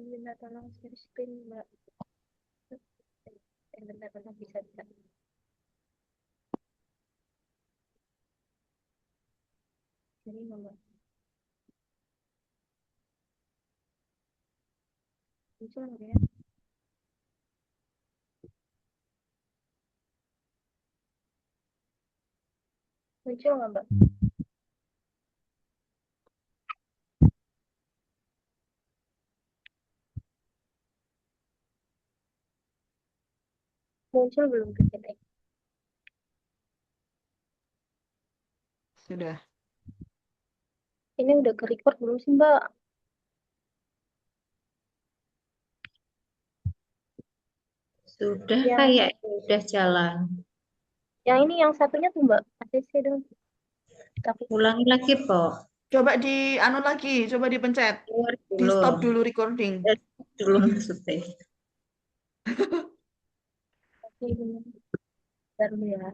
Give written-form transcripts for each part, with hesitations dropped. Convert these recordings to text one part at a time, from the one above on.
izin minta tolong share screen Mbak. Bentar-bentar bisa. Jadi Mbak, muncul nggak ya? Muncul nggak Mbak? Muncul belum ke kita? Sudah. Ini udah ke record belum sih Mbak? Sudah Yang kayak udah jalan. ini yang satunya tuh Mbak, ACC dong. Tapi Ulangi lagi, Pok. Coba di anu lagi, coba dipencet. Keluar Di dulu. stop dulu recording. Dulu maksudnya. bentar dulu ya.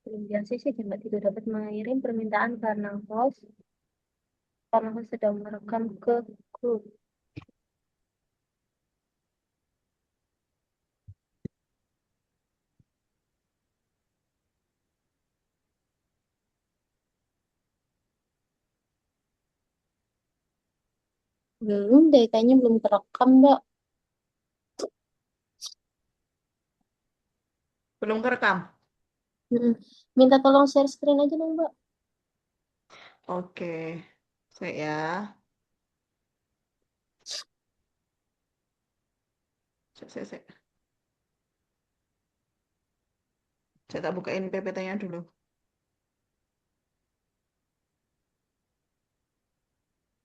Belum di ACC sih Mbak, tidak dapat mengirim permintaan karena host sedang merekam ke grup. Belum deh, kayaknya belum kerekam, Mbak. Belum kerekam? Mm-mm. Minta tolong share screen aja dong, Mbak. Oke. Saya. Saya. Saya tak bukain PPT-nya dulu.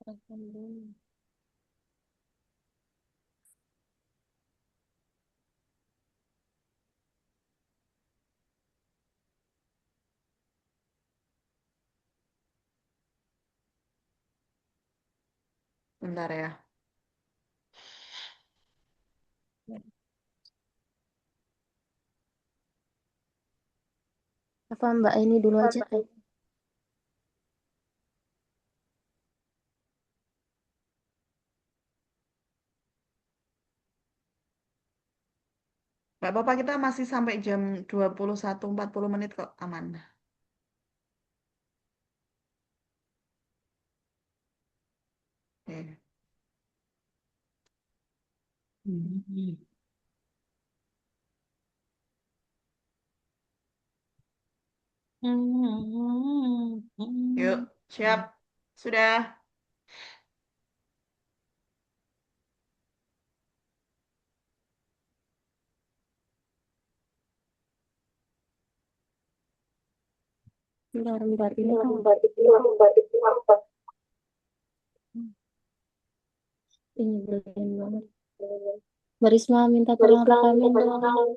Rekam dulu. Bentar ya. Apa Mbak ini dulu aja tuh? Nggak apa-apa, kita masih sampai jam 21.40 kok, aman. Oke. Yuk, siap. Sudah. Bentar, ini kan. Ini belum banget. Mbak Risma minta tolong rekamin dong.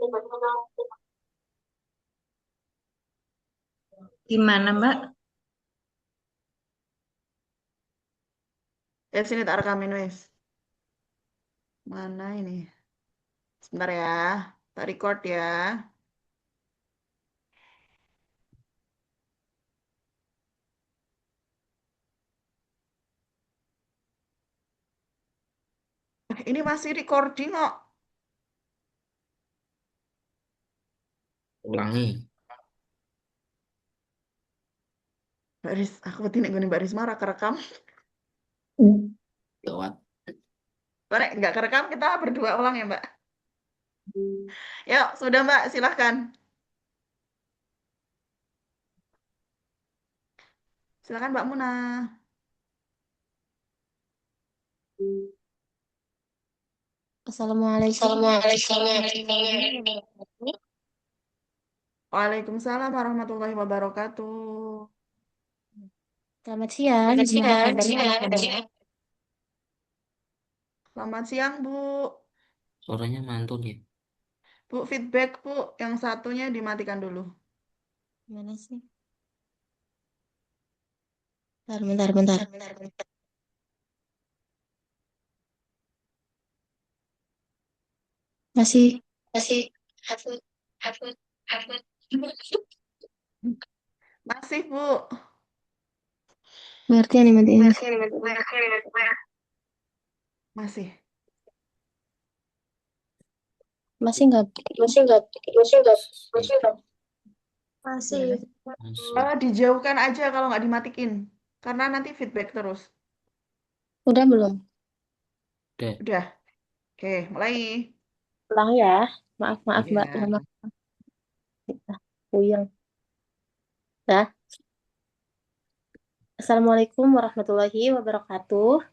Gimana, Mbak? Ya, sini tak rekamin, wes. Mana ini? Sebentar ya. Tak record ya. Ini masih recording kok. Ulangi. Mbak Riz, aku betin gue Mbak Risma kerekam. Lewat. Korek, nggak kerekam, kita berdua ulang ya, Mbak. Yuk, sudah Mbak, silahkan. Silahkan Mbak Muna. Assalamualaikum. Waalaikumsalam warahmatullahi wabarakatuh. Selamat siang. Gimana kabarnya? Selamat siang, Bu. Suaranya mantul ya. Bu, feedback, Bu. Yang satunya dimatikan dulu. Gimana sih? Bentar. Masih. Masih, Bu. Pengertian nih Mati. Masih. Masih nggak? Masih. Masih. Dijauhkan aja kalau nggak dimatikin. Karena nanti feedback terus. Udah belum? Udah. Udah. Oke, mulai. Ulang ya. Maaf Mbak. Iya. Mohon maaf. Kita puyeng. Dah. Assalamualaikum warahmatullahi wabarakatuh.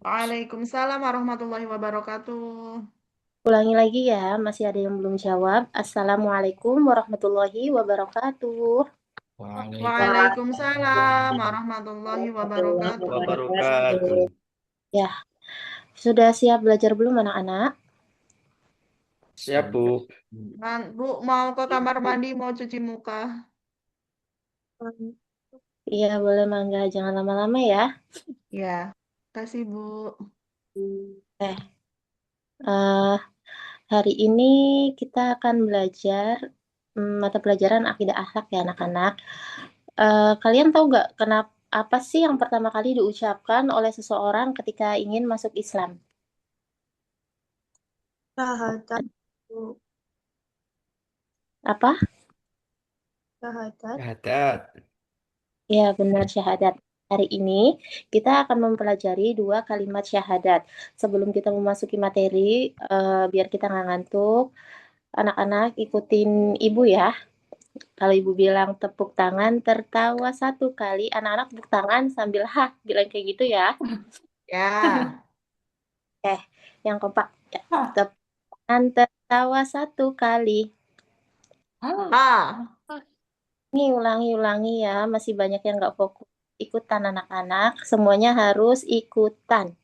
Waalaikumsalam warahmatullahi wabarakatuh. Ulangi lagi ya, masih ada yang belum jawab. Assalamualaikum warahmatullahi wabarakatuh. Waalaikumsalam warahmatullahi wabarakatuh. Wabarakatuh. Ya, sudah siap belajar belum anak-anak? Siap, Bu. Bu, mau ke kamar mandi, mau cuci muka. Iya, boleh Mangga. Jangan lama-lama ya. Ya, kasih Bu. Eh, eh, hari ini kita akan belajar mata pelajaran akidah akhlak ya anak-anak. Kalian tahu nggak kenapa apa sih yang pertama kali diucapkan oleh seseorang ketika ingin masuk Islam? Syahadat. Apa? Syahadat. Syahadat. Ya, benar syahadat. Hari ini kita akan mempelajari dua kalimat syahadat. Sebelum kita memasuki materi, biar kita nggak ngantuk, anak-anak ikutin ibu ya. Kalau ibu bilang tepuk tangan, tertawa satu kali, anak-anak tepuk tangan sambil hah, bilang kayak gitu ya. Ya. Yang keempat, ya. Tepuk tangan, tertawa satu kali. Ah. Ini ulangi ya, masih banyak yang nggak fokus. Ikutan anak-anak, semuanya harus ikutan.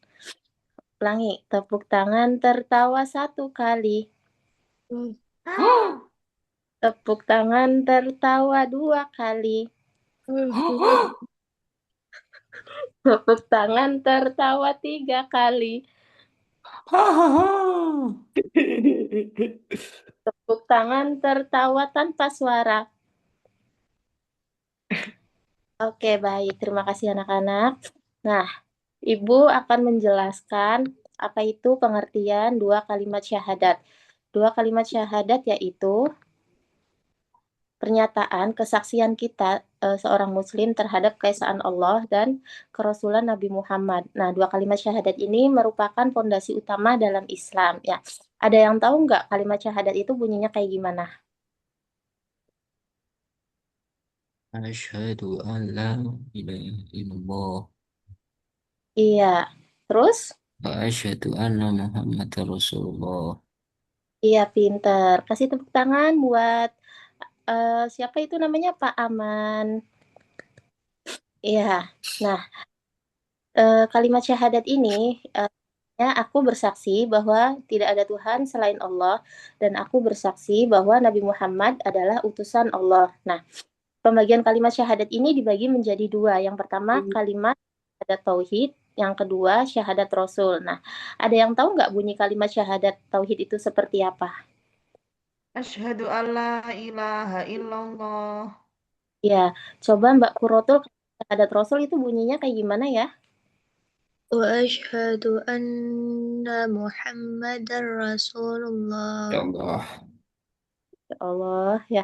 Ulangi, tepuk tangan tertawa satu kali. Tepuk tangan tertawa dua kali. Tepuk tangan tertawa tiga kali. Tepuk tangan tertawa tanpa suara. Oke, baik. Terima kasih anak-anak. Nah, Ibu akan menjelaskan apa itu pengertian dua kalimat syahadat. Dua kalimat syahadat yaitu pernyataan kesaksian kita seorang muslim terhadap keesaan Allah dan kerasulan Nabi Muhammad. Nah, dua kalimat syahadat ini merupakan fondasi utama dalam Islam ya. Ada yang tahu nggak kalimat syahadat itu bunyinya kayak gimana? Asyhadu an la ilaha illallah Iya. Terus? wa asyhadu anna Muhammadar Rasulullah. Iya, pinter. Kasih tepuk tangan buat siapa itu namanya Pak Aman. Iya. Nah, kalimat syahadat ini ya, aku bersaksi bahwa tidak ada Tuhan selain Allah dan aku bersaksi bahwa Nabi Muhammad adalah utusan Allah. Nah, pembagian kalimat syahadat ini dibagi menjadi dua. Yang pertama kalimat syahadat tauhid, yang kedua syahadat Rasul. Nah, ada yang tahu nggak bunyi kalimat syahadat tauhid itu seperti apa? Asyhadu alla ilaha illallah. Ya, coba Mbak Kurotul syahadat Rasul itu bunyinya kayak gimana ya? وأشهد أن محمد رسول الله. Ya Allah. Ya Allah, ya.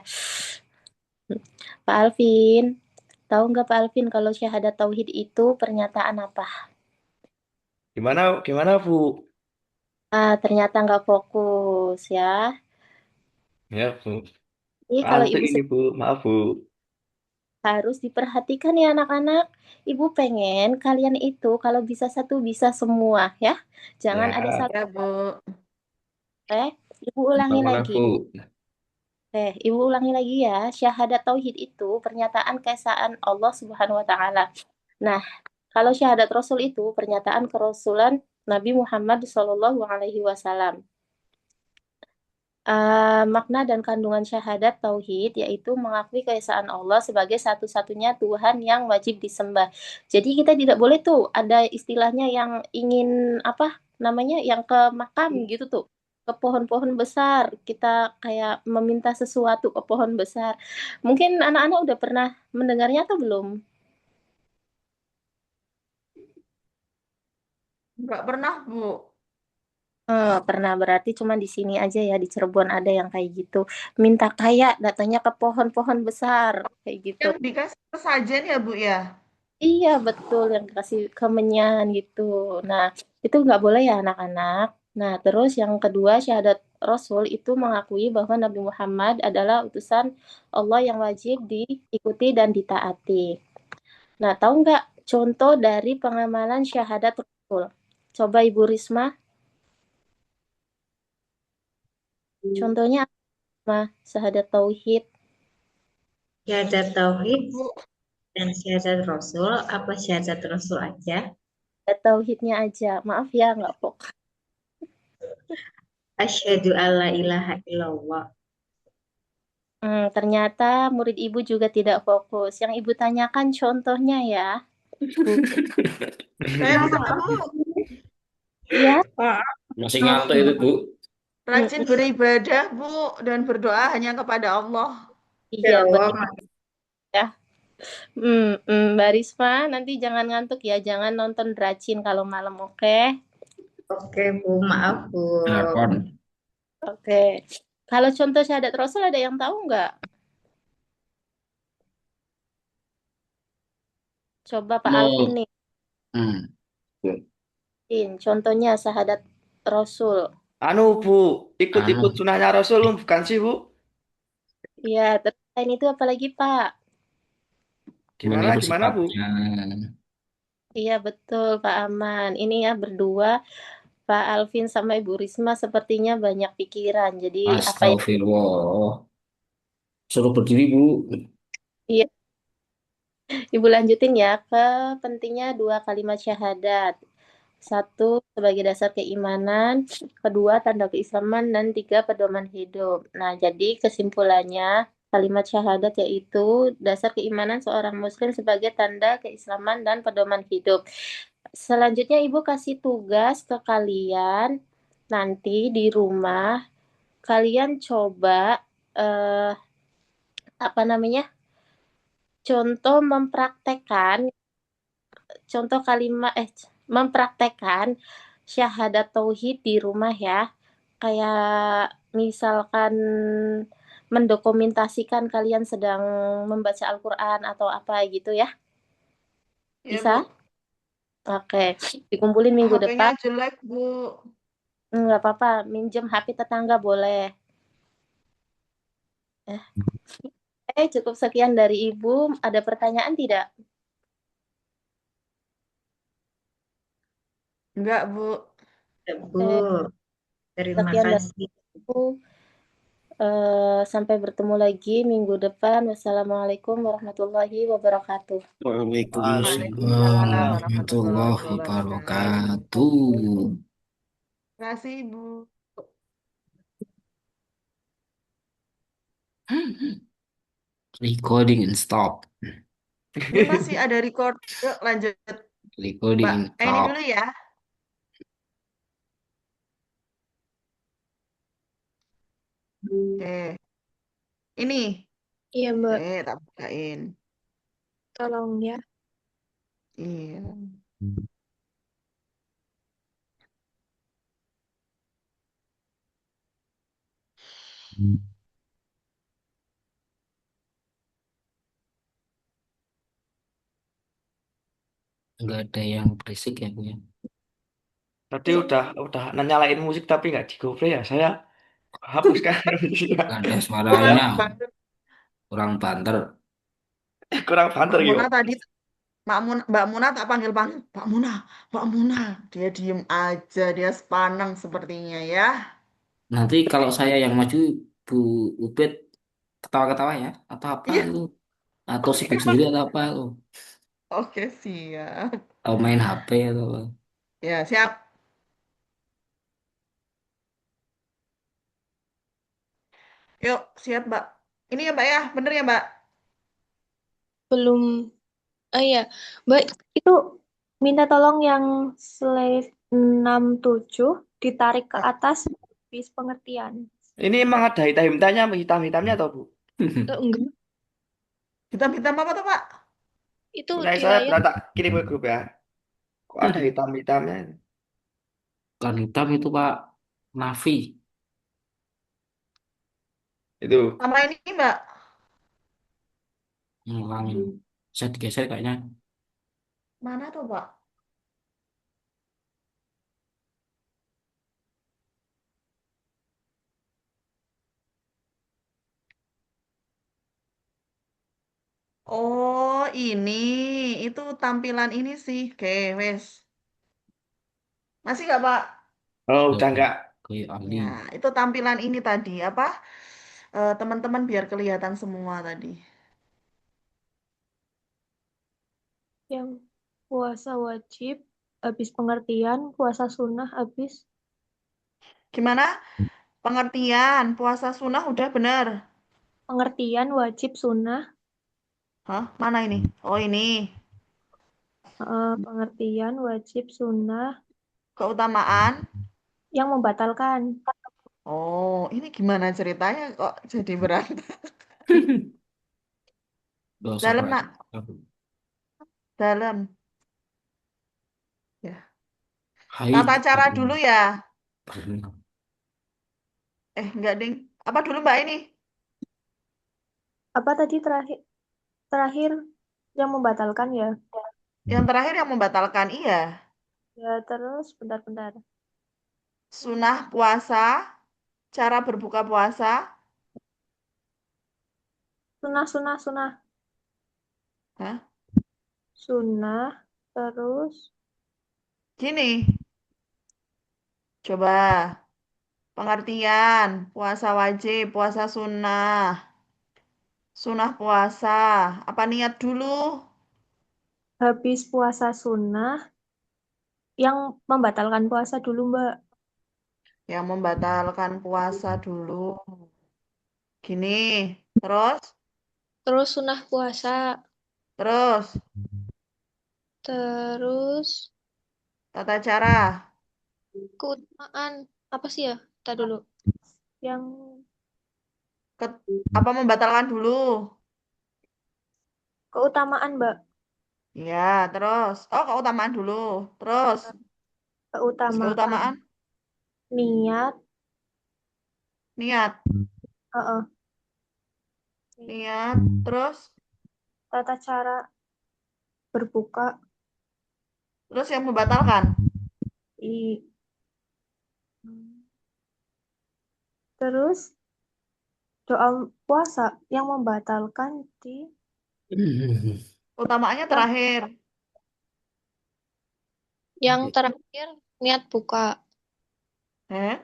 Pak Alvin, tahu nggak Pak Alvin kalau syahadat tauhid itu pernyataan apa? Gimana, Bu? Ternyata nggak fokus ya. Ya, Bu. Jadi kalau Ngantuk ibu ini, Bu. Maaf, Bu. harus diperhatikan ya anak-anak. Ibu pengen kalian itu kalau bisa satu bisa semua ya. Jangan ada Ya, satu Ya, Bu. Ibu ulangi maaf, lagi. Bu. Ibu ulangi lagi ya. Syahadat tauhid itu pernyataan keesaan Allah Subhanahu wa taala. Nah, kalau syahadat Rasul itu pernyataan kerasulan Nabi Muhammad Shallallahu alaihi wasallam. Makna dan kandungan syahadat tauhid yaitu mengakui keesaan Allah sebagai satu-satunya Tuhan yang wajib disembah. Jadi kita tidak boleh tuh ada istilahnya yang ingin apa namanya yang ke makam gitu tuh, ke pohon-pohon besar. Kita kayak meminta sesuatu ke pohon besar. Mungkin anak-anak udah pernah mendengarnya atau belum? Nggak pernah, Bu. Pernah berarti cuma di sini aja ya di Cirebon ada yang kayak gitu. Minta kaya datanya ke pohon-pohon besar kayak gitu. Yang dikasih sesajen ya, Bu ya? Iya betul yang kasih kemenyan gitu. Nah itu nggak boleh ya anak-anak. Nah terus yang kedua syahadat Rasul itu mengakui bahwa Nabi Muhammad adalah utusan Allah yang wajib diikuti dan ditaati. Nah tahu nggak contoh dari pengamalan syahadat Rasul? Coba Ibu Risma, contohnya apa? Syahadat Tauhid. Syahadat tauhid Bu, dan syahadat rasul apa syahadat rasul aja? Tauhidnya aja. Maaf ya, nggak pokok. Asyhadu alla ilaha illallah. Ternyata murid ibu juga tidak fokus. Yang ibu tanyakan contohnya ya. Bukan. saya bisa, Bu. Iya. Masih ngantuk itu, Bu. Rajin beribadah, Bu, dan berdoa hanya kepada Allah. Iya, Ya betul Allah, ya. Mbak Risma, nanti jangan ngantuk ya. Jangan nonton Dracin kalau malam, oke? oke Bu, maaf Bu. Telepon. Oke. Kalau contoh syahadat Rasul ada yang tahu nggak? Coba Pak Alvin Oh, nih. hmm. Contohnya syahadat Rasul. Anu, Bu, ikut-ikut Anu, sunahnya Rasul, bukan sih, Bu? Iya, terus selain itu apalagi Pak? Gimana, meniru gimana, Bu? sikapnya. Iya betul Pak Aman. Ini ya berdua Pak Alvin sama Ibu Risma sepertinya banyak pikiran. Jadi apa yang Astagfirullah. Suruh berdiri, Bu. iya, Ibu lanjutin ya ke pentingnya dua kalimat syahadat. Satu sebagai dasar keimanan, kedua tanda keislaman, dan tiga pedoman hidup. Nah, jadi kesimpulannya kalimat syahadat yaitu dasar keimanan seorang muslim sebagai tanda keislaman dan pedoman hidup. Selanjutnya Ibu kasih tugas ke kalian nanti di rumah kalian coba eh, apa namanya? Contoh mempraktekkan contoh kalimat mempraktekkan syahadat tauhid di rumah ya. Kayak misalkan mendokumentasikan kalian sedang membaca Al-Qur'an atau apa gitu ya. Ya, Bu. Bisa? Oke. Dikumpulin minggu HP-nya depan. jelek, Bu. Nggak apa-apa, minjem HP tetangga boleh. Eh, cukup sekian dari Ibu. Ada pertanyaan tidak? Enggak, Bu. Ya, Bu, Eh, terima sekian dari kasih. Ibu. Sampai bertemu lagi minggu depan. Wassalamualaikum warahmatullahi wabarakatuh. Waalaikumsalam Waalaikumsalam warahmatullahi warahmatullahi wabarakatuh. wabarakatuh. Terima kasih, Bu. Recording and stop. Ini masih ada record. Yuk, lanjut. Recording Mbak, and ini stop. dulu ya. Oke. Ini. Iya, Mbak. Tak bukain. Tolong ya. Iya. Nggak ada yang berisik ya, Bu ya. Tadi udah nyalain musik tapi nggak di GoPlay ya. Saya hapuskan musiknya. Nggak ada Kurang suaranya. banget. Kurang banter. Kurang banter Mbak gitu. Muna tadi, Mbak Muna tak panggil-panggil. Mbak Muna, Mbak Muna. Dia diem aja. Dia sepaneng sepertinya ya. Nanti kalau saya yang maju, Bu Ubed ketawa-ketawa ya. Atau apa Iya. lu? Atau Oke, sibuk Pak. sendiri atau apa lu? Oke, siap. Atau main HP atau apa? Ya, siap. Yuk, siap, Mbak. Ini ya, Mbak ya. Bener ya, Mbak? Belum. Oh iya, Mbak, itu minta tolong yang slide 67 ditarik ke Oh, atas bis pengertian. Ini emang ada hitam-hitamnya atau Bu? Enggak, hitam-hitam apa tuh, Pak? itu Punya di saya layar. pernah tak kirim ke grup ya. Kok ada hitam-hitamnya? bukan hitam itu Pak. Navy. Itu. Sama ini Mbak. Ngulangin. Bisa digeser kayaknya. Mana tuh Pak? Oh, ini. Itu tampilan ini sih. Oke, wes. Masih nggak Pak? Oh, Tuh, udah enggak. kayak ahli. Ya, itu tampilan ini tadi. Apa? Teman-teman biar kelihatan semua tadi. Yang puasa wajib, habis pengertian, puasa sunnah, habis Gimana? Pengertian, puasa sunnah udah bener. pengertian wajib sunnah, Hah? Mana ini? Oh, ini. pengertian wajib sunnah Keutamaan. yang membatalkan. Oh, ini gimana ceritanya kok jadi berat? Dosa Dalam, Pak. nak. Dalam. Ya. Haid. Tata cara dulu ya. Enggak, Ding. Apa dulu Mbak ini? Apa tadi terakhir terakhir yang membatalkan ya? Yang terakhir yang membatalkan, iya. Ya terus bentar-bentar. Sunah puasa, cara berbuka puasa. Sunnah, sunnah, sunnah, Hah? sunnah, terus Gini, coba. Pengertian, puasa wajib, puasa sunnah. Sunnah puasa. Apa niat dulu? habis puasa sunnah yang membatalkan puasa dulu Mbak. Yang membatalkan puasa dulu. Gini, terus, Terus sunnah puasa, terus, terus tata cara. keutamaan apa sih ya? Kita dulu. Yang Ke- apa membatalkan dulu? keutamaan Mbak. Ya, terus. Oh, keutamaan dulu. Terus, Keutamaan keutamaan, niat, niat. uh-uh, Niat, terus, tata cara berbuka, terus yang membatalkan. i, terus doa puasa yang membatalkan di Utamaannya yang, terakhir. yang terakhir niat buka. Eh?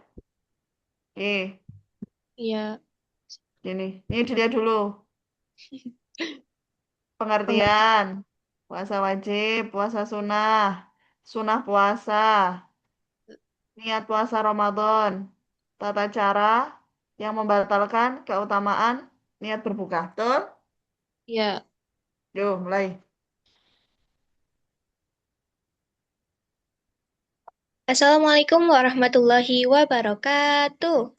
Iya, Ini dilihat dulu. Pengertian. Puasa wajib, puasa sunnah. Sunnah puasa. Niat puasa Ramadan. Tata cara yang membatalkan keutamaan niat berbuka. Betul? iya. Yuk, mulai. Assalamualaikum warahmatullahi wabarakatuh.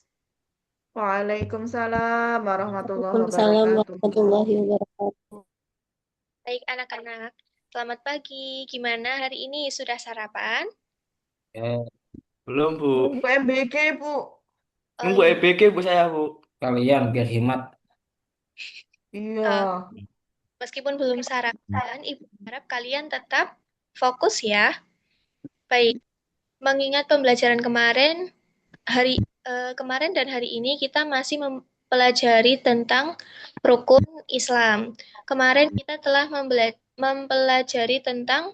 Waalaikumsalam warahmatullahi Waalaikumsalam wabarakatuh. warahmatullahi wabarakatuh. Baik anak-anak, selamat pagi. Gimana hari ini? Sudah sarapan? Eh, Belum, Bu. Nunggu MBG, Bu. Oh Nunggu iya. EBG, Bu, saya, Bu. kalian biar hemat. Iya. Meskipun belum sarapan, Ibu harap kalian tetap fokus ya. Baik, mengingat pembelajaran kemarin dan hari ini kita masih mempelajari tentang rukun Islam. Kemarin kita telah mempelajari tentang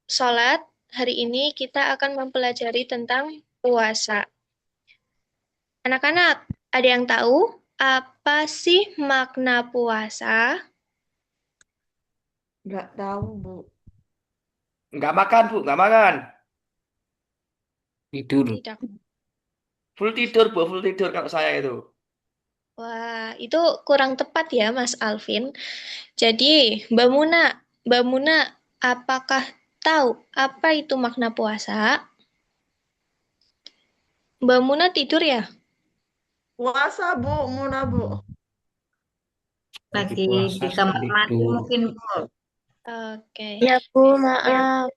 sholat. Hari ini kita akan mempelajari tentang puasa. Anak-anak, ada yang tahu apa sih makna puasa? Nggak tahu, Bu. Nggak makan, Bu. Nggak makan. Tidur. Tidak. Full tidur, Bu. Full tidur kalau saya itu. Wah, itu kurang tepat ya, Mas Alvin. Jadi, Mbak Muna, apakah tahu apa itu makna puasa? Mbak Muna tidur ya? Puasa, Bu. Muna, Bu. Lagi Lagi puasa di sudah kamar mandi tidur. mungkin, Bu. Oke. Ya Bu, maaf.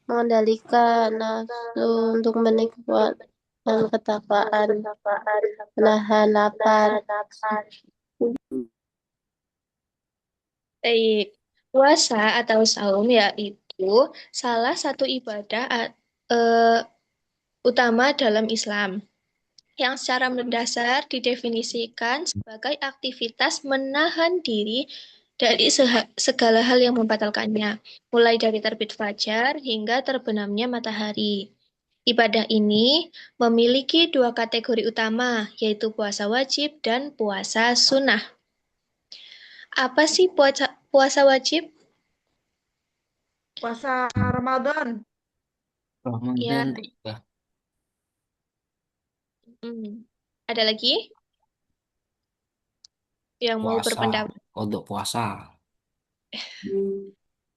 mengendalikan nafsu untuk menikmati ketakwaan, menahan lapar. Baik, puasa atau saum yaitu salah satu ibadah utama dalam Islam yang secara mendasar didefinisikan sebagai aktivitas menahan diri dari segala hal yang membatalkannya, mulai dari terbit fajar hingga terbenamnya matahari. Ibadah ini memiliki dua kategori utama, yaitu puasa wajib dan puasa sunnah. Apa sih puasa wajib? Puasa Ramadan. Ya, Ramadan tiba. ada lagi yang mau Puasa. berpendapat? Untuk puasa.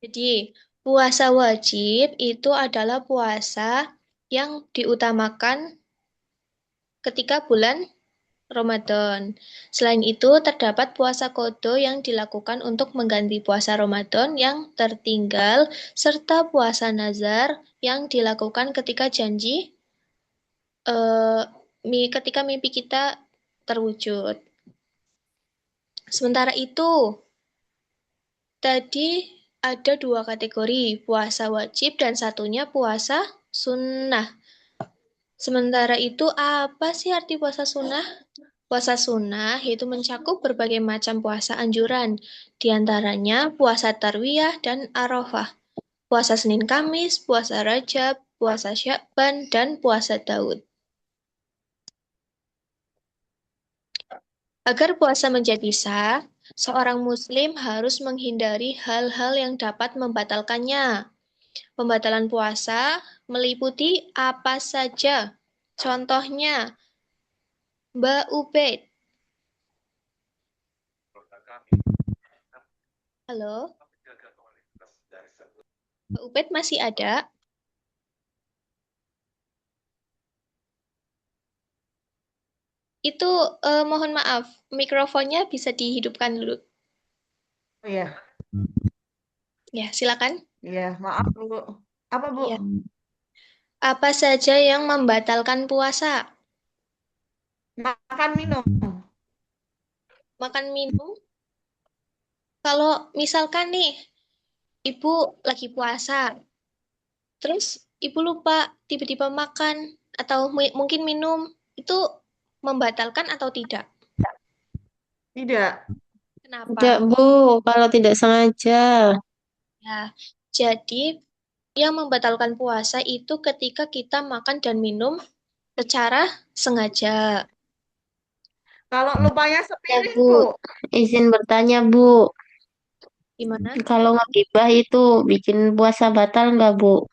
Jadi, puasa wajib itu adalah puasa yang diutamakan ketika bulan Ramadan. Selain itu, terdapat puasa qadha yang dilakukan untuk mengganti puasa Ramadan yang tertinggal, serta puasa nazar yang dilakukan ketika ketika mimpi kita terwujud. Sementara itu, tadi ada dua kategori, puasa wajib dan satunya puasa sunnah. Sementara itu, apa sih arti puasa sunnah? Puasa sunnah yaitu mencakup berbagai macam puasa anjuran, di antaranya puasa Tarwiyah dan Arafah, puasa Senin Kamis, puasa Rajab, puasa Sya'ban, dan puasa Daud. Agar puasa menjadi sah, seorang muslim harus menghindari hal-hal yang dapat membatalkannya. Pembatalan puasa meliputi apa saja? Contohnya, Mbak Ubed. Halo, Mbak Ubed masih ada? Itu mohon maaf, mikrofonnya bisa dihidupkan dulu. Oh iya, Ya, silakan. iya, maaf Bu. Apa Bu? Ya. Apa saja yang membatalkan puasa? Makan minum. Makan minum. Kalau misalkan nih, ibu lagi puasa, terus ibu lupa tiba-tiba makan atau mungkin minum, itu membatalkan atau tidak? Tidak. Tidak, Kenapa? Bu, kalau tidak sengaja. Ya, jadi yang membatalkan puasa itu ketika kita makan dan minum secara sengaja. Kalau lupanya Ya, sepiring Bu, Bu. izin bertanya, Bu. Gimana? Kalau ngegibah itu bikin puasa batal nggak, Bu?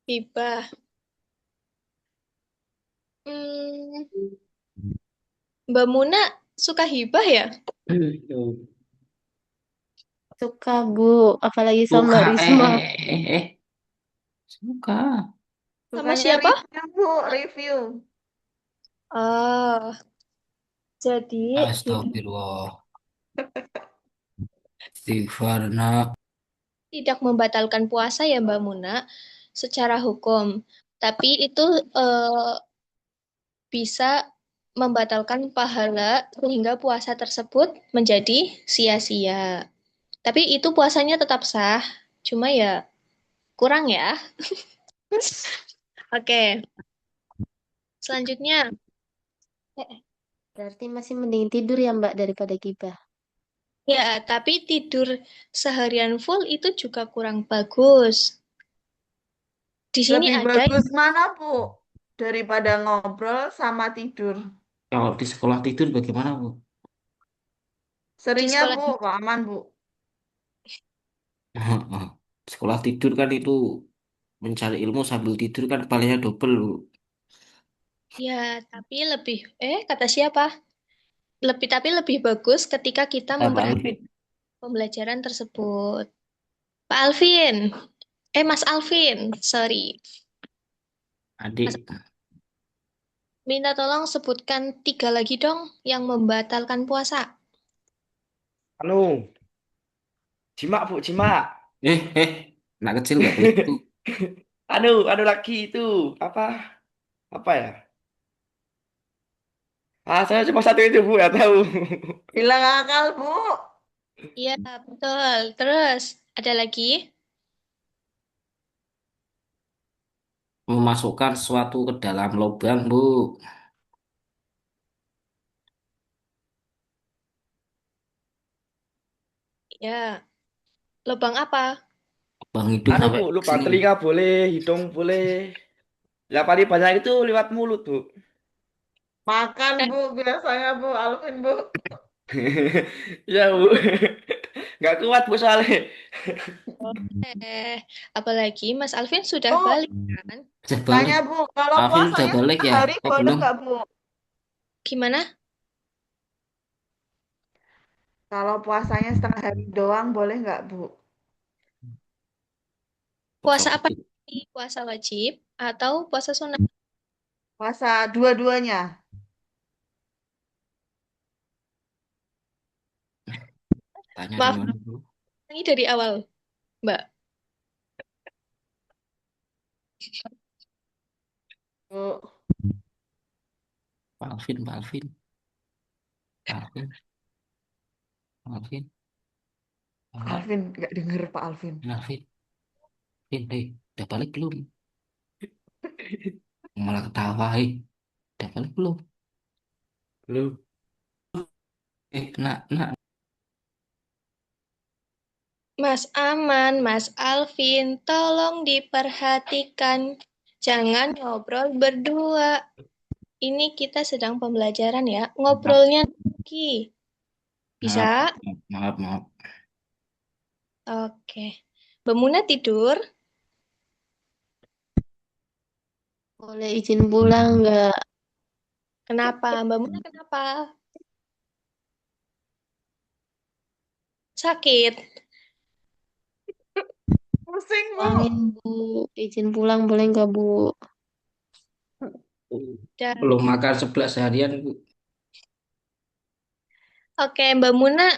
Hibah. Hmm, Mbak Muna suka hibah ya? Suka, Bu. Apalagi sama Suka Risma. suka. Sama Sukanya siapa? review Bu, review. Oh, jadi Astagfirullah. Istighfar nak. tidak membatalkan puasa ya Mbak Muna secara hukum. Tapi itu bisa membatalkan pahala sehingga puasa tersebut menjadi sia-sia. Tapi itu puasanya tetap sah, cuma ya kurang ya. Oke, selanjutnya. Berarti masih mending tidur ya, Mbak, daripada gibah. Ya, tapi tidur seharian full itu juga kurang bagus. Di sini Lebih ada bagus mana Bu? Daripada ngobrol sama tidur. Kalau di sekolah tidur bagaimana, Bu? di Seringnya sekolah. Bu, Pak Aman Bu. Sekolah tidur kan itu mencari ilmu sambil tidur kan palingnya double, Bu. Ya, tapi kata siapa? Tapi lebih bagus ketika kita Kata Pak memperhatikan Alvin. pembelajaran tersebut. Pak Alvin, Mas Alvin, sorry. Mas, Adik. minta tolong sebutkan 3 lagi dong yang membatalkan puasa. Anu, Jimak, Bu, jimak. Anak kecil nggak boleh itu. Anu lagi itu apa? Apa ya? Saya cuma satu itu, Bu, ya tahu. Hilang akal, Bu. Iya, betul. Terus, ada lagi? Memasukkan sesuatu ke dalam lubang, Bu. Ya, lubang apa? Lubang hidung Anu, sampai Bu, lubang sini. telinga boleh, hidung boleh. Yang paling banyak itu lewat mulut, Bu. Makan, Eh, Bu, biasanya, Bu. Alvin, Bu. Ya, Bu. Nggak kuat, Bu, soalnya. apalagi Mas Alvin sudah Bu, balik kan? Sudah tanya, balik. Bu. Kalau Alvin udah puasanya balik setengah ya? hari Oh, boleh belum? nggak, Bu? Gimana? Kalau puasanya setengah hari doang, boleh nggak, Bu? Puasa apa Wajib. ini? Puasa wajib atau puasa sunat? Puasa dua-duanya. Tanya di Maaf, mana, Bu? ini dari awal, Mbak. Bu, Pak Alvin, Pak Alvin, Pak Alvin, Pak Alvin, Pak Alvin, nggak denger Pak Alvin. Alvin, Alvin, udah balik belum? Malah ketawa, udah balik belum? Belum. Nak, Mas Aman, Mas Alvin, tolong diperhatikan. Jangan ngobrol berdua. Ini kita sedang pembelajaran ya. maaf, Ngobrolnya lagi. maaf, Bisa? maaf, maaf. Oke. Mbak Muna tidur? Boleh izin pulang nggak? Kenapa? Mbak Muna kenapa? Sakit? Pusing, Bu. Pulangin, Bu. Izin pulang boleh nggak, Bu? Dan Belum makan 11 harian, Bu. Oke, Mbak Muna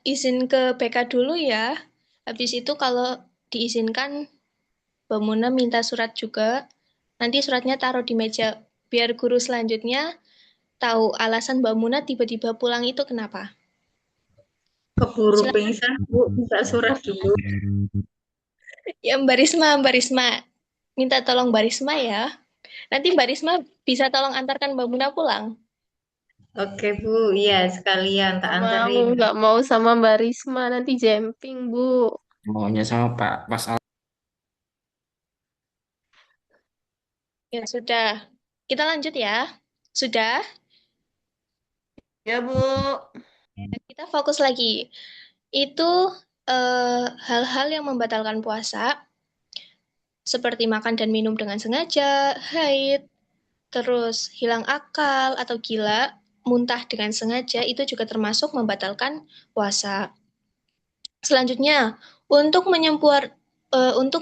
izin ke BK dulu ya. Habis itu kalau diizinkan, Mbak Muna minta surat juga. Nanti suratnya taruh di meja. Biar guru selanjutnya tahu alasan Mbak Muna tiba-tiba pulang itu kenapa. Keburu Silakan. pingsan, Bu. Minta surat dulu. Ya, Mbak Risma. Minta tolong Mbak Risma ya. Nanti Mbak Risma bisa tolong antarkan Mbak Muna pulang. Oke, Bu. Iya, sekalian tak anterin. Nggak mau sama Mbak Risma, nanti jemping, Bu. Maunya sama Pak Mas Al. Ya sudah. Kita lanjut ya. Sudah? Ya, Bu. Kita fokus lagi. Itu hal-hal yang membatalkan puasa, seperti makan dan minum dengan sengaja, haid, terus hilang akal atau gila, muntah dengan sengaja, itu juga termasuk membatalkan puasa. Selanjutnya, untuk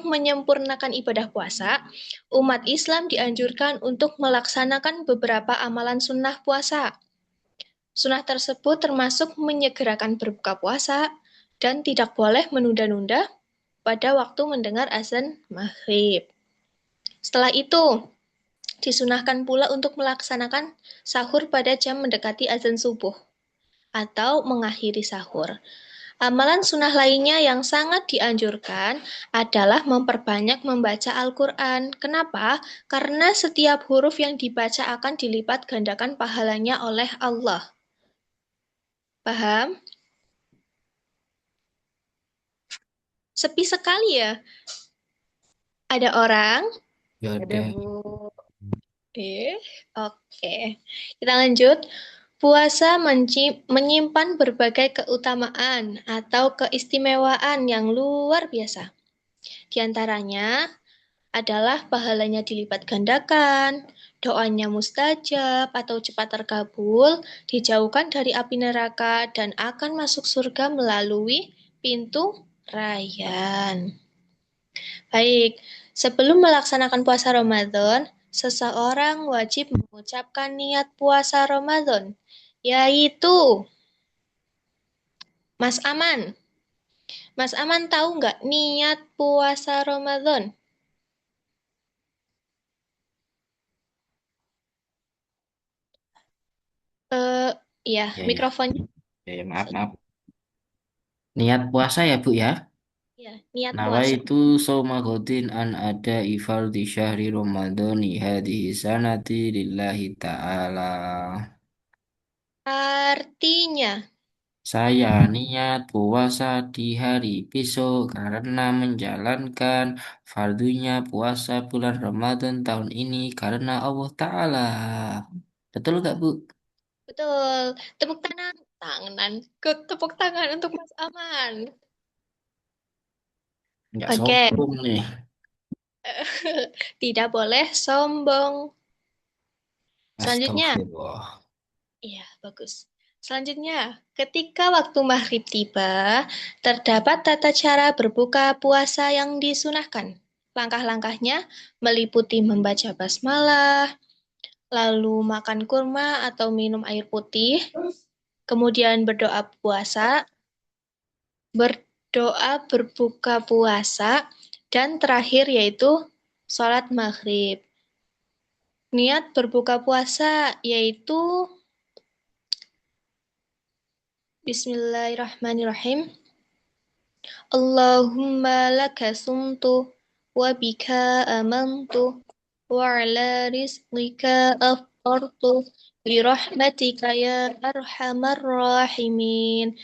menyempurnakan ibadah puasa, umat Islam dianjurkan untuk melaksanakan beberapa amalan sunnah puasa. Sunnah tersebut termasuk menyegerakan berbuka puasa dan tidak boleh menunda-nunda pada waktu mendengar azan maghrib. Setelah itu, disunahkan pula untuk melaksanakan sahur pada jam mendekati azan subuh atau mengakhiri sahur. Amalan sunnah lainnya yang sangat dianjurkan adalah memperbanyak membaca Al-Quran. Kenapa? Karena setiap huruf yang dibaca akan dilipat gandakan pahalanya oleh Allah. Paham? Sepi sekali ya. Ada orang? Ya Ada, udah. Bu. Oke. Kita lanjut. Puasa menyimpan berbagai keutamaan atau keistimewaan yang luar biasa. Di antaranya adalah pahalanya dilipat gandakan, doanya mustajab atau cepat terkabul, dijauhkan dari api neraka, dan akan masuk surga melalui pintu Rayyan. Baik, sebelum melaksanakan puasa Ramadan, seseorang wajib mengucapkan niat puasa Ramadan, yaitu Mas Aman. Mas Aman tahu nggak niat puasa Ramadan? Eh, ya, Ya, ya. mikrofonnya. Ya, ya, maaf, maaf. Niat puasa ya, Bu ya. Ya, niat puasa. Nawaitu sawma ghadin an ada di syahri Ramadhani hadhihi sanati lillahi ta'ala. Artinya, Saya niat puasa di hari besok karena menjalankan fardunya puasa bulan Ramadan tahun ini karena Allah Ta'ala. Betul nggak, Bu? betul. Tepuk tangan, tepuk tangan untuk Mas Aman. Nggak Oke, sombong nih. tidak boleh sombong. Selanjutnya, Astagfirullah. iya, bagus. Selanjutnya, ketika waktu maghrib tiba, terdapat tata cara berbuka puasa yang disunahkan. Langkah-langkahnya meliputi membaca basmalah, lalu makan kurma atau minum air putih, kemudian berdoa berbuka puasa, dan terakhir yaitu sholat maghrib. Niat berbuka puasa yaitu Bismillahirrahmanirrahim. Allahumma laka sumtu wa bika amantu wa ala rizqika aftartu bi rahmatika ya arhamar rahimin.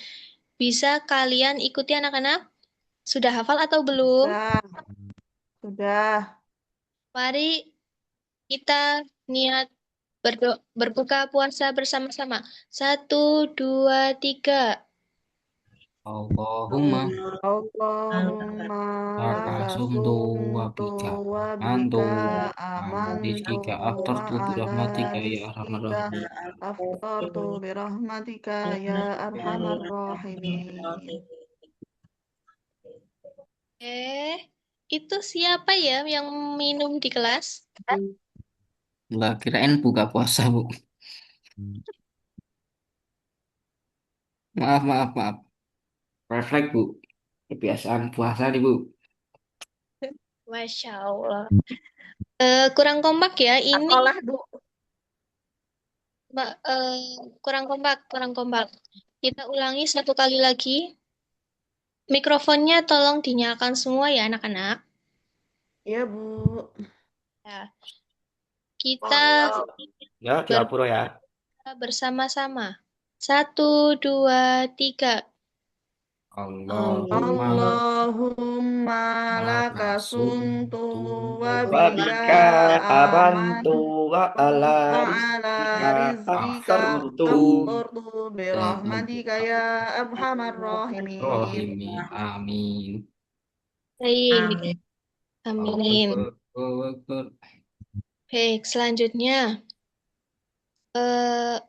Bisa kalian ikuti anak-anak? Sudah hafal atau belum? Sudah, sudah. Mari kita niat berbuka puasa bersama-sama. 1, 2, 3. Allahumma Allahumma laka laka sumtu wa sumtu bika wa amantu bika ala amantu rizkika wa aftartu ala birahmatika ya arhamar rizqika rahimin. aftartu birahmatika ya arhamar rahimin. Itu siapa ya yang minum di kelas? Nggak kirain buka puasa, Bu. Maaf, maaf, maaf. Refleks, Bu. Kebiasaan puasa nih, Bu. Masya Allah. Kurang kompak ya. Ini Sekolah, Bu. kurang kompak, kurang kompak. Kita ulangi satu kali lagi. Mikrofonnya tolong dinyalakan semua ya anak-anak. Iya, Bu. Ya, kita Ya, dihapus ya. berbuka bersama-sama. 1, 2, 3. Allahumma Allahumma laka laka sumtu sumtu wa wa bika Wabika abantu amantu wa ala wa ala rizkika rizqika aftartu. aftartu birahmatika birahmatika ya arhamar rahimin. rohimi. Amin. Baik, Allahu amin. Akbar, Allahu Akbar. Baik, selanjutnya. Eh,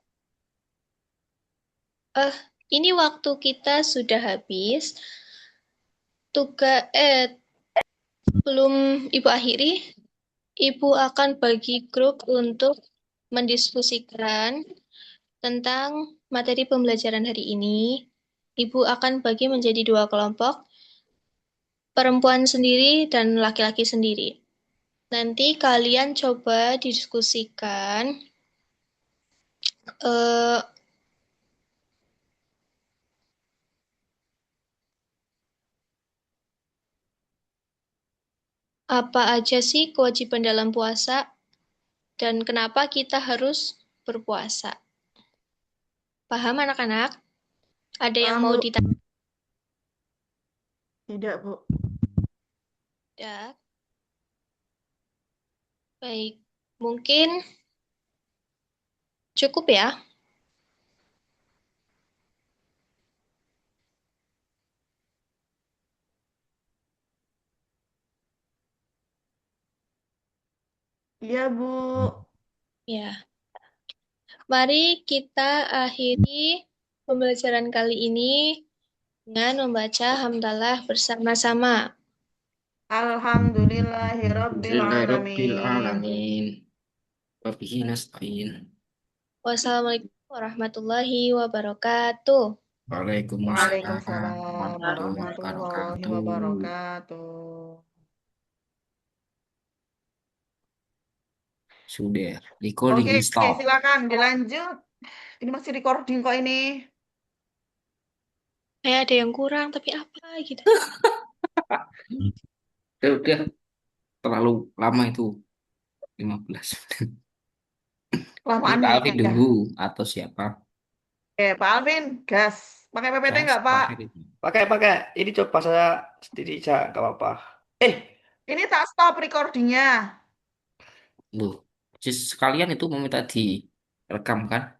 ini waktu kita sudah habis. Belum Ibu akhiri, Ibu akan bagi grup untuk mendiskusikan tentang materi pembelajaran hari ini. Ibu akan bagi menjadi 2 kelompok, perempuan sendiri dan laki-laki sendiri. Nanti kalian coba didiskusikan eh, apa aja sih kewajiban dalam puasa dan kenapa kita harus berpuasa. Paham anak-anak? Ada yang Paham, mau Bu? ditanya? Tidak, Bu. Baik, mungkin cukup ya. Iya, Bu. Ya, mari kita akhiri pembelajaran kali ini dengan membaca hamdalah bersama-sama. Alhamdulillahirabbil Alhamdulillahirabbil alamin. alamin. Wa bihi nasta'in. Wassalamualaikum warahmatullahi wabarakatuh. Waalaikumsalam. Waalaikumsalam. warahmatullahi wabarakatuh. wabarakatuh. Sudah, recording Oke, in stop. silakan dilanjut. Ini masih recording kok ini. Kayak ada yang kurang, tapi apa gitu. Udah, terlalu lama itu 15. Ini Kelamaan Pak nih Alvin ya. nunggu atau siapa? Pak Alvin, gas. Pakai PPT Gas, nggak, Pak? pakai itu. Pakai. Ini coba saya sendiri aja, nggak apa-apa. Eh, Ini tak stop recordingnya. Loh, sekalian itu meminta direkam kan?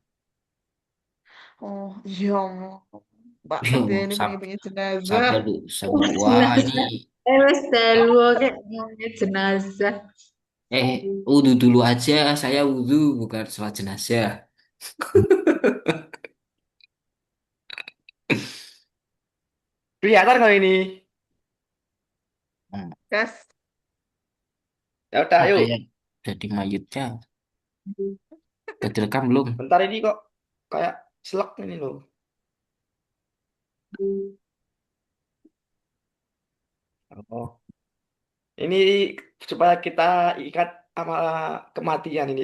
Oh, iya. Mbak Yo, Mas ya ini sab pengen-pengen jenazah. sabar lu, sabar. Wah, ini Jenazah. Wes dalu kayak ngomongnya jenazah. wudhu dulu aja. Saya wudhu bukan sholat jenazah. kelihatan kalau ini. Hmm, Gas. Ya udah, ada yuk. yang jadi mayitnya. Udah direkam belum? Bentar ini kok kayak selek ini loh. Oh, ini supaya kita ikat sama kematian ini.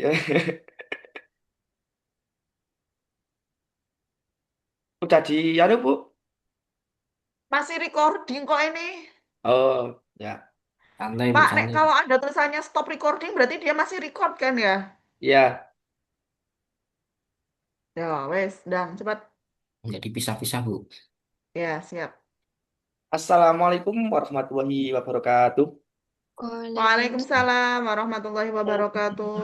Udah di, anu Bu? Masih recording kok ini. Oh, ya. Santai, Bu, Pak, nek santai. kalau ada tulisannya stop recording berarti dia masih record kan ya? Ya, Ya, wes, dan cepat. Jadi pisah-pisah, Bu. Ya, siap. Assalamualaikum warahmatullahi wabarakatuh. Waalaikumsalam. Waalaikumsalam warahmatullahi wabarakatuh.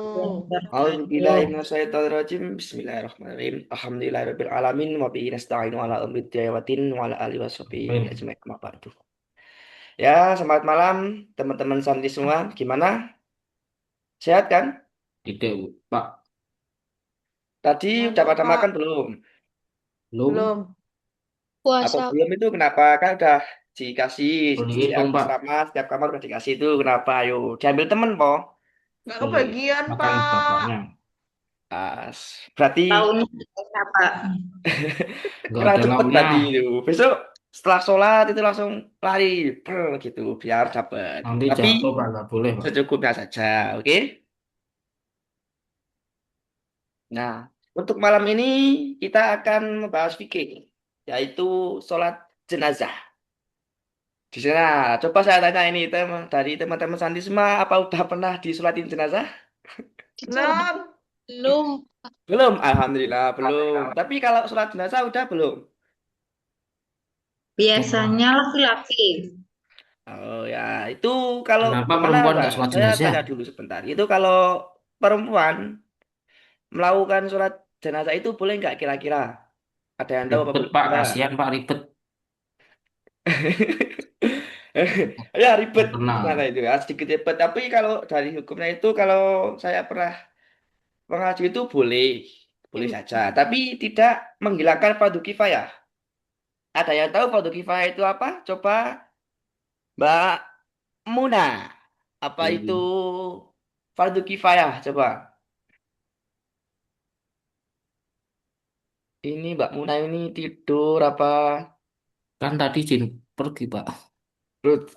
A'udzubillahi minasyaitonirrajim. Bismillahirrahmanirrahim. Alhamdulillahirabbil alamin wa bihi nasta'inu ala umri waddin wa ala alihi washabihi Amin. ajmain. Amma ba'du. Ya, selamat malam teman-teman santri semua. Gimana? Sehat kan? Tidak, Bu. Pak, Tadi udah Ngantuk, pada Pak. makan belum? belum. Belum. Atau Puasa. belum itu kenapa? Kan udah dikasih Belum di dihitung, Pak. asrama setiap kamar udah dikasih itu. Kenapa? Ayo, diambil temen, po. Nggak Boleh. kebagian, Makan Pak. bapaknya. Berarti Tahunnya apa? Nggak kurang ada cepet lauknya. berarti itu. Besok setelah sholat itu langsung lari, gitu, biar cepet. Nanti Tapi jatuh, Pak. Nggak boleh, Pak. secukupnya saja, oke? Nah, untuk malam ini kita akan membahas fikih, yaitu sholat jenazah. Di sana, coba saya tanya ini dari teman-teman santri semua, apa udah pernah disolatin jenazah? Dicoba. Belum. Belum. Belum, alhamdulillah belum. Tapi kalau sholat jenazah udah belum? Biasanya laki-laki. Oh ya, itu kalau Kenapa gimana perempuan Pak? nggak sholat Saya jenazah? tanya dulu sebentar. Itu kalau perempuan melakukan sholat jenazah itu boleh nggak kira-kira? Ada yang tahu apa Ribet, boleh Pak. nggak? Kasihan, Pak. Ribet. Ya ribet Pernah. gimana itu ya sedikit ribet. Tapi kalau dari hukumnya itu kalau saya pernah mengaji itu boleh, boleh saja. Tapi tidak menghilangkan fardu kifayah. Ada yang tahu fardu kifayah itu apa? Coba Mbak Muna. Apa itu Hmm. fardu kifayah? Coba. Ini Mbak Muna ini tidur apa? Kan tadi Jin pergi, Pak. Ruth.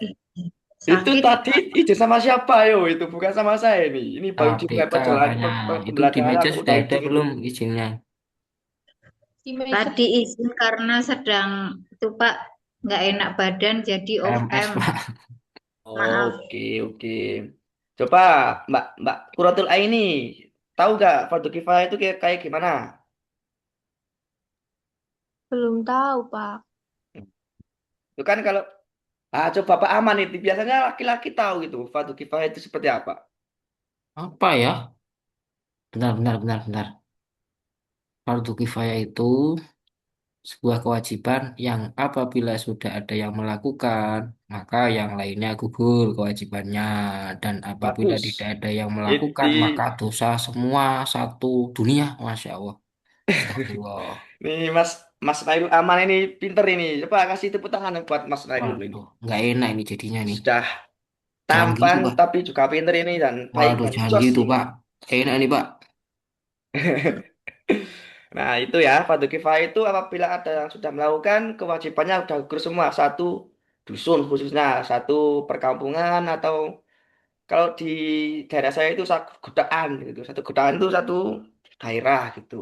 Itu Sakit. tadi izin sama siapa yo? Itu bukan sama saya nih. Ini baru KPK dilempar jalan katanya. ke Itu di belakang meja aku sudah udah ada izin itu. belum izinnya? Di meja. Tadi izin karena sedang itu Pak nggak enak badan jadi off PMS, cam. Pak. Maaf. Oke, oke. Coba Mbak Kuratul Aini, tahu gak fardu kifayah itu kayak gimana? Belum tahu, Pak. Itu kan kalau coba Pak Aman itu biasanya laki-laki tahu gitu fardu kifayah itu seperti apa. Apa ya? Benar, benar, benar, benar. Fardu kifayah itu sebuah kewajiban yang apabila sudah ada yang melakukan, maka yang lainnya gugur kewajibannya. Dan apabila tidak Bagus. ada yang Itu melakukan, maka dosa semua satu dunia. Masya Allah. Astagfirullah. nih Mas Nailul Aman ini pinter ini. Coba kasih tepuk tangan buat Mas Nailul ini. Waduh, nggak enak ini jadinya nih. Sudah Janji tampan itu, Pak. tapi juga pinter ini dan baik Waduh, dan janji jos itu, ini. Pak. Enak nih, Pak. Nah, itu ya, fardu kifayah itu apabila ada yang sudah melakukan kewajibannya sudah gugur semua, satu dusun khususnya, satu perkampungan atau kalau di daerah saya itu satu godaan gitu. Satu godaan itu satu daerah gitu.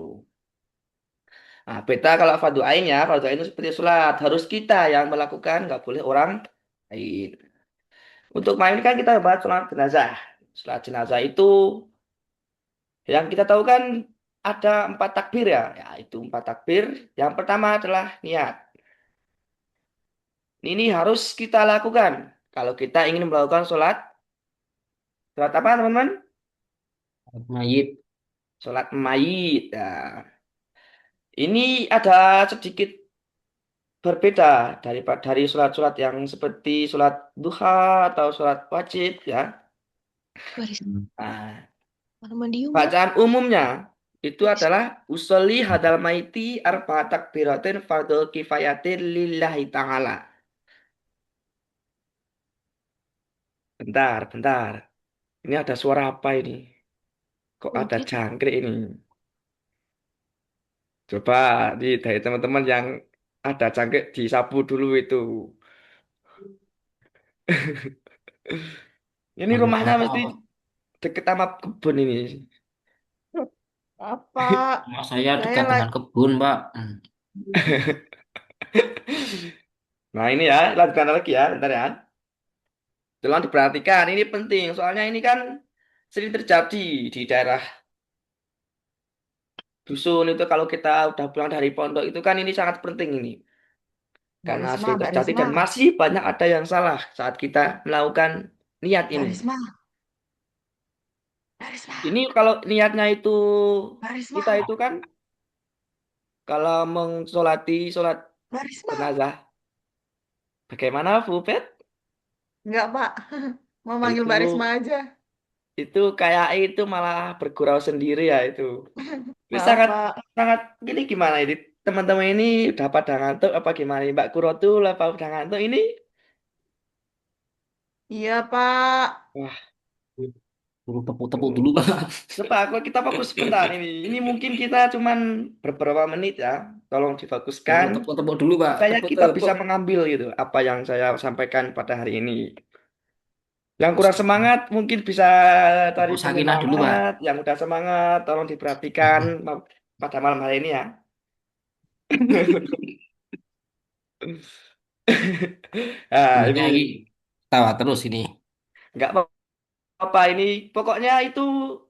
Nah, beda kalau fardu ain itu seperti sholat, harus kita yang melakukan, nggak boleh orang lain. Untuk main kan kita bahas sholat jenazah. Sholat jenazah itu yang kita tahu kan ada 4 takbir ya. Ya, itu 4 takbir. Yang pertama adalah niat. Ini harus kita lakukan. Kalau kita ingin melakukan sholat apa teman-teman? Mayit. Sholat mayit. Nah, ini ada sedikit berbeda dari sholat-sholat yang seperti sholat duha atau sholat wajib ya. Baris Nah, Mandium, Pak. bacaan umumnya itu adalah usolli hadal maiti arba takbiratin fardhu kifayatin lillahi ta'ala. Bentar, bentar. Ini ada suara apa ini? Kok ada Mungkin jangkrik ini? Coba dari teman-teman yang ada jangkrik disapu dulu itu. Ini Nggak rumahnya mesti apa-apa. deket sama kebun ini. Apa? Rumah saya Saya dekat dengan lagi. kebun, Pak. Nah ini ya, lanjutkan lagi ya, bentar ya. Tolong diperhatikan, ini penting. Soalnya ini kan sering terjadi di daerah dusun itu kalau kita udah pulang dari pondok itu kan ini sangat penting ini. Mbak Karena Risma, sering Mbak terjadi Risma, dan masih banyak ada yang salah saat kita melakukan niat Mbak ini. Risma, Mbak Risma, Ini kalau niatnya itu Mbak Risma, kita itu kan kalau sholat Mbak Risma. jenazah. Bagaimana Bu Pet? Enggak, Pak. Mau Nah, manggil itu Mbak Risma aja. itu kayak itu malah bergurau sendiri ya itu. Ini Maaf, sangat Pak. sangat gini gimana ini teman-teman ini udah pada ngantuk apa gimana ini? Mbak Kurotul apa udah ngantuk ini? Iya, Pak. Wah, Dulu tepuk-tepuk dulu, Pak. coba kita fokus sebentar ini. Ini mungkin kita cuman beberapa menit ya. Tolong difokuskan Tepuk-tepuk dulu, Pak. supaya kita bisa Tepuk-tepuk. mengambil gitu apa yang saya sampaikan pada hari ini. Yang kurang semangat mungkin bisa cari Tepuk sakinah dulu, Pak. penyemangat. Yang udah semangat tolong diperhatikan pada malam hari ini ya. Nah, Ini ini lagi tawa terus ini. nggak apa ini. Pokoknya itu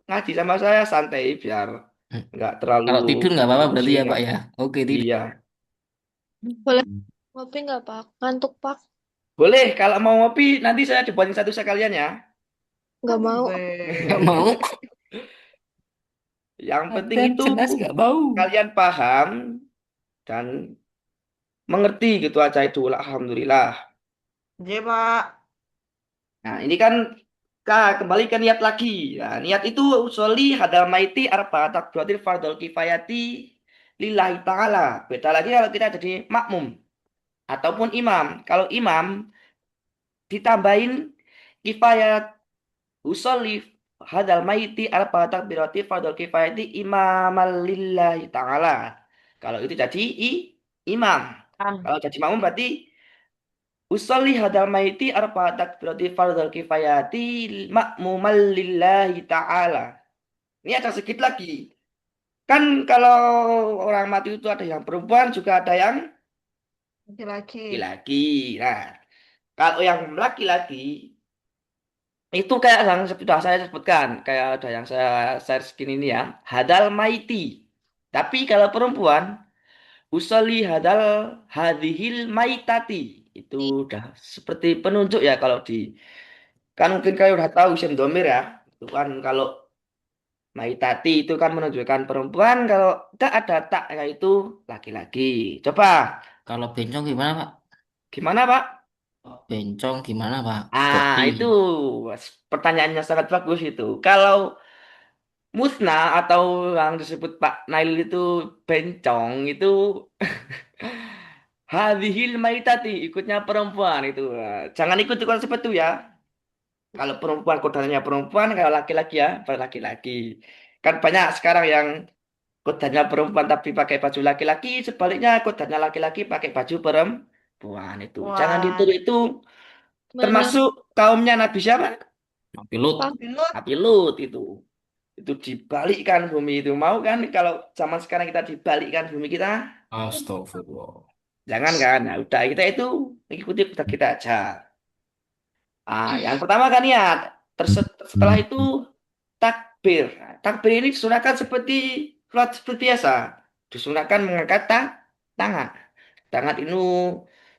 ngaji sama saya santai biar Hmm. nggak terlalu Kalau tidur nggak apa-apa berarti ya, pusing ya. Pak ya. Oke, tidur. Iya. boleh ngopi nggak, Pak? Ngantuk, Pak. Boleh, kalau mau ngopi nanti saya dibuatin satu sekalian ya. Nggak mau. Nggak mau. Yang penting Ada itu jelas nggak mau. kalian paham dan mengerti gitu aja itu. Alhamdulillah. Iya, Pak. Nah, ini kan kembali ke niat lagi. Nah, niat itu usoli hadal maiti arba takbiratil fardhul kifayati lillahi ta'ala. Beda lagi kalau kita jadi makmum ataupun imam. Kalau imam ditambahin kifayat usolli hadal maiti arba takbiratil fardhul kifayati imamal lillahi ta'ala. Kalau itu jadi imam. Am. Kalau jadi makmum berarti usolli hadal maiti arba takbirati fardhal kifayati ma'mumal lillahi ta'ala. Ini ada sedikit lagi. Kan kalau orang mati itu ada yang perempuan juga ada yang Laki-laki. laki-laki. Nah, kalau yang laki-laki itu kayak yang sudah saya sebutkan, kayak ada yang saya share skin ini ya, hadal maiti. Tapi kalau perempuan usolli hadal hadhil maitati. Itu udah seperti penunjuk ya kalau di kan mungkin kalian udah tahu isim domir ya. Itu kan kalau maitati itu kan menunjukkan perempuan, kalau tak ada tak yaitu laki-laki. Coba, Kalau bencong gimana, Pak? gimana Pak? Bencong gimana, Pak? Ah, Kopi. itu pertanyaannya sangat bagus itu. Kalau musna atau yang disebut Pak Nail itu bencong itu hadhil maitati ikutnya perempuan itu. Jangan ikut ikut seperti itu ya. Kalau perempuan kodanya perempuan, kalau laki-laki ya laki-laki. Kan banyak sekarang yang kodanya perempuan tapi pakai baju laki-laki, sebaliknya kodanya laki-laki pakai baju perempuan itu. Jangan Wah, ditiru itu Benar, termasuk kaumnya Nabi siapa? Nabi Lut. Pak. Pilut. Nabi Lut itu. Itu dibalikkan bumi itu. Mau kan kalau zaman sekarang kita dibalikkan bumi kita? Astagfirullah. Jangan kan? Nah, udah kita itu mengikuti kita kita aja. Yang pertama kan niat. Setelah itu takbir. Nah, takbir ini disunahkan seperti sholat seperti biasa. Disunahkan mengangkat tangan. Tangan itu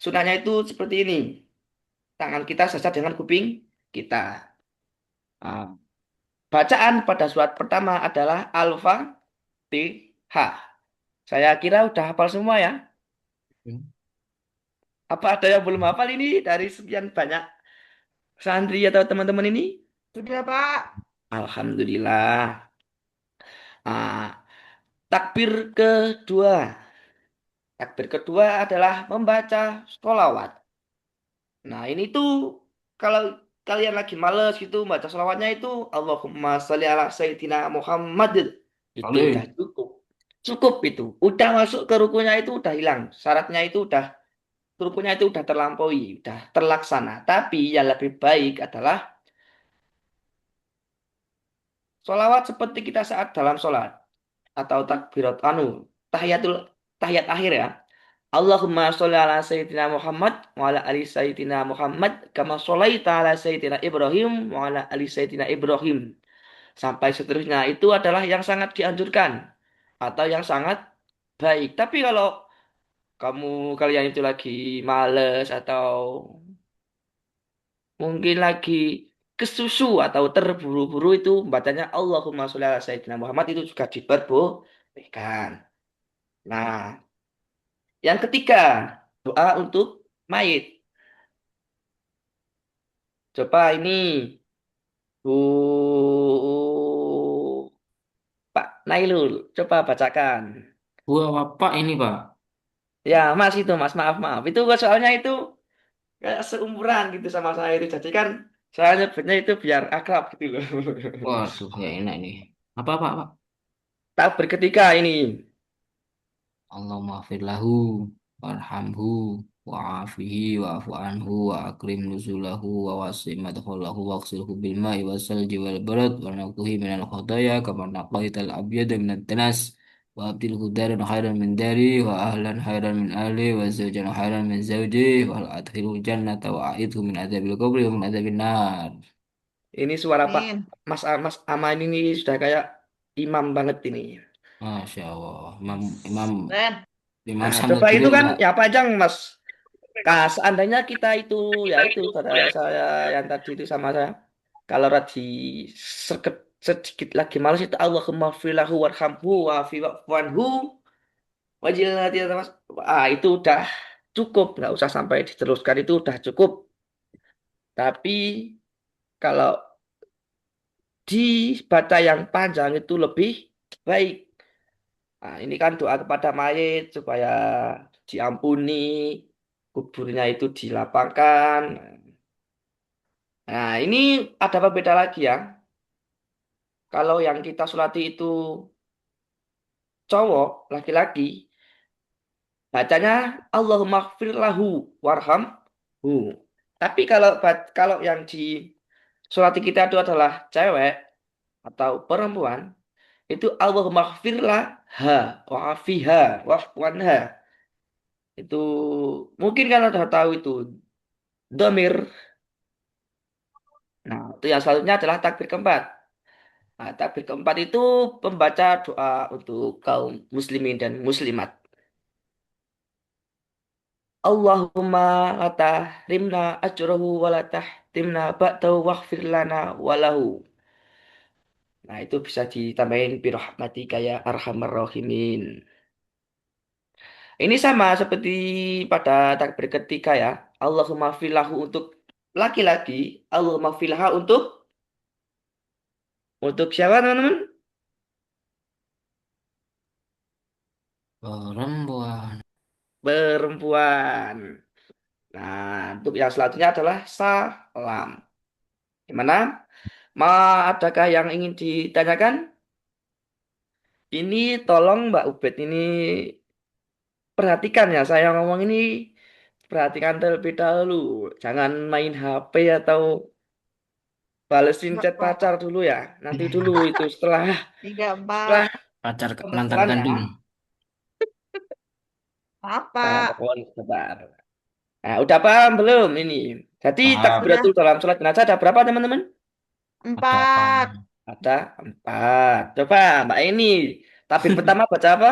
sunahnya itu seperti ini. Tangan kita sejajar dengan kuping kita. Ah, bacaan pada surat pertama adalah Al-Fatihah. Saya kira udah hafal semua ya. Apa ada yang belum hafal ini dari sekian banyak santri atau teman-teman ini? Sudah, Pak. Alhamdulillah. Ah, takbir kedua. Takbir kedua adalah membaca sholawat. Nah, ini tuh kalau kalian lagi males gitu baca sholawatnya itu Allahumma sholli ala Sayyidina Muhammad. Itu udah Kali. cukup. Cukup itu. Udah masuk ke rukunya itu udah hilang. Syaratnya itu udah rukunya itu udah terlampaui, udah terlaksana. Tapi yang lebih baik adalah sholawat seperti kita saat dalam sholat atau takbirat tahiyatul tahiyat akhir ya. Allahumma sholli ala sayyidina Muhammad wa ala ali sayyidina Muhammad kama sholaita ala sayyidina Ibrahim wa ala ali sayyidina Ibrahim. Sampai seterusnya itu adalah yang sangat dianjurkan atau yang sangat baik. Tapi kalau kalian itu lagi males atau mungkin lagi kesusu atau terburu-buru itu bacanya Allahumma sholli ala sayyidina Muhammad itu juga diperbolehkan. Nah, yang ketiga, doa untuk mayit. Coba ini Bu Pak Nailul, coba bacakan. Gua bapak ini, Pak. Ya, Mas itu, Mas, maaf, maaf. Itu soalnya itu kayak seumuran gitu sama saya itu. Jadi kan saya nyebutnya itu biar akrab gitu loh. Waduh, ya enak nih. Apa, Pak, Pak? Takbir ketiga ini. Allahumma fir lahu warhamhu wa'afihi wa'afu anhu wa akrim nuzulahu wa wasi' madkhalahu wa ghsilhu bil ma'i was salji wal barad wa naqhi minal khataya kama naqaital abyada minat danas wa abdilhu daran khairan min dari wa ahlan khairan min ahli wa zawjan khairan min zawji wa adkhilhu jannata wa a'idhu min adzabil qabri wa min adzabin nar. Ini suara Pak Min. Mas Aman ini sudah kayak imam banget ini. Masya Allah. Imam Imam Ren. Imam Nah, Samud coba juga itu kan udah. ya panjang Mas. Seandainya kita itu ya itu saudara saya yang tadi itu sama saya. Kalau lagi sedikit lagi malas itu Allahumma filahu warhamhu wa'afi wa'fu wajilati mas. Itu udah cukup, nggak usah sampai diteruskan itu udah cukup. Tapi kalau dibaca yang panjang itu lebih baik. Nah, ini kan doa kepada mayit supaya diampuni, kuburnya itu dilapangkan. Nah, ini ada apa beda lagi ya? Kalau yang kita sulati itu cowok, laki-laki, bacanya Allahumma gfir lahu warhamhu. Tapi kalau yang di sulati kita itu adalah cewek atau perempuan, itu Allahumma gfir laha wa'afiha wa'fuanha. Itu mungkin kan udah tahu itu domir. Nah, itu yang selanjutnya adalah takbir keempat. Nah, takbir keempat itu pembaca doa untuk kaum muslimin dan muslimat. Allahumma la tahrimna ajrahu wa la tahtimna ba'dahu waghfir lana walahu. Nah, itu bisa ditambahin birahmatika ya arhamar rahimin. Ini sama seperti pada takbir ketiga ya. Allahumma filahu untuk laki-laki, Allahumma filaha untuk siapa teman-teman? Perempuan. Perempuan. Nah, untuk yang selanjutnya adalah salam. Gimana? Adakah yang ingin ditanyakan? Ini tolong Mbak Ubed ini perhatikan ya, saya ngomong ini perhatikan terlebih dahulu. Jangan main HP atau balesin Enggak, chat pacar Pak. dulu ya. Nanti dulu itu setelah Tidak, setelah Pak. Pacar mantan kebetulan ya. kandung. Apa? Mohon sabar. Nah, udah paham belum ini? Jadi Paham. takbiratul Udah dalam sholat jenazah ada berapa teman-teman? Ada apa? 4. Ada 4. Coba Mbak ini. Takbir pertama baca apa?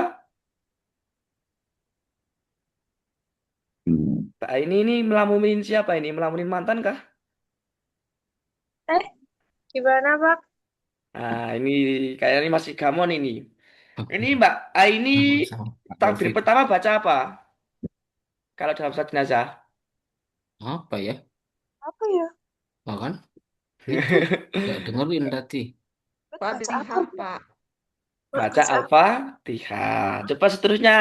Mbak ini melamunin siapa ini? Melamunin mantan kah? Eh, gimana, Pak? Nah, ini kayaknya ini masih gamon ini. Ini Mbak ini Sama Pak takbir Taufik. pertama baca apa? Kalau dalam sholat jenazah. Apa ya? Apa ya? Bahkan itu nggak dengerin tadi. Baca apa? Fatihah, Pak. Baca Baca apa? Al-Fatihah. Coba seterusnya.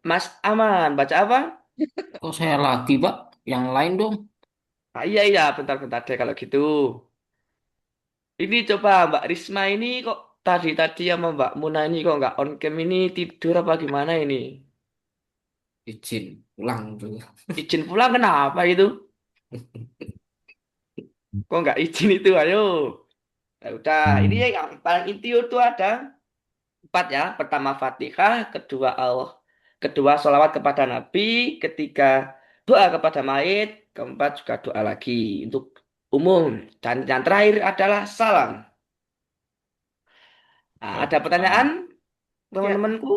Mas Aman, baca apa? Kok saya lagi, Pak? Yang lain dong. Ah, iya, iya, bentar-bentar deh kalau gitu. Ini coba Mbak Risma ini kok tadi-tadi sama Mbak Muna ini kok nggak on cam ini tidur apa gimana ini? Izin pulang dulu. Izin pulang kenapa itu? Kok nggak izin itu? Ayo. Ya udah, ini yang paling inti itu ada 4 ya. Pertama Fatihah, kedua Allah, kedua sholawat kepada Nabi, ketiga doa kepada mayit, keempat juga doa lagi untuk umum. Dan yang terakhir adalah salam. Nah, ada pertanyaan Jawab. Ya, teman-temanku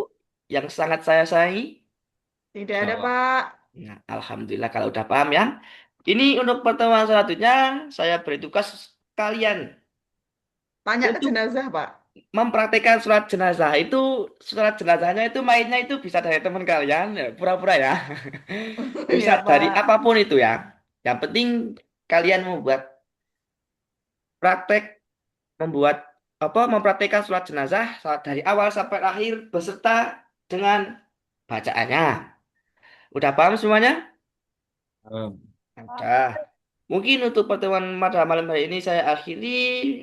yang sangat saya sayangi? tidak ada, Jawab. Pak. Nah, alhamdulillah kalau udah paham ya. Ini untuk pertemuan selanjutnya saya beri tugas kalian Tanya ke untuk jenazah, Pak. mempraktekkan sholat jenazah. Itu sholat jenazahnya itu mainnya itu bisa dari teman kalian, ya, pura-pura ya. Bisa Iya, dari Pak. apapun itu ya. Yang penting kalian membuat praktek, membuat apa mempraktekkan sholat jenazah dari awal sampai akhir beserta dengan bacaannya. Udah paham semuanya? Udah. Mungkin untuk pertemuan pada malam hari ini saya akhiri.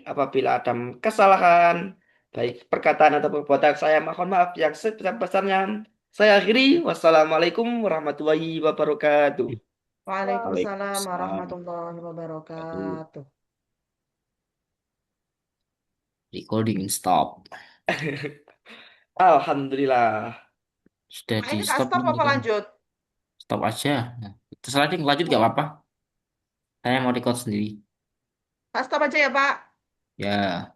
Apabila ada kesalahan, baik perkataan atau perbuatan saya mohon maaf yang sebesar-besarnya. Saya akhiri. Wassalamualaikum warahmatullahi wabarakatuh. Waalaikumsalam Waalaikumsalam. warahmatullahi Aduh, wabarakatuh. recording stop. Alhamdulillah. Sudah Pak, di ini Kak stop stop ini apa kan. lanjut? Stop aja. Nah, terus lanjut gak apa-apa. Saya mau record sendiri. Kak stop aja ya, Pak. Ya.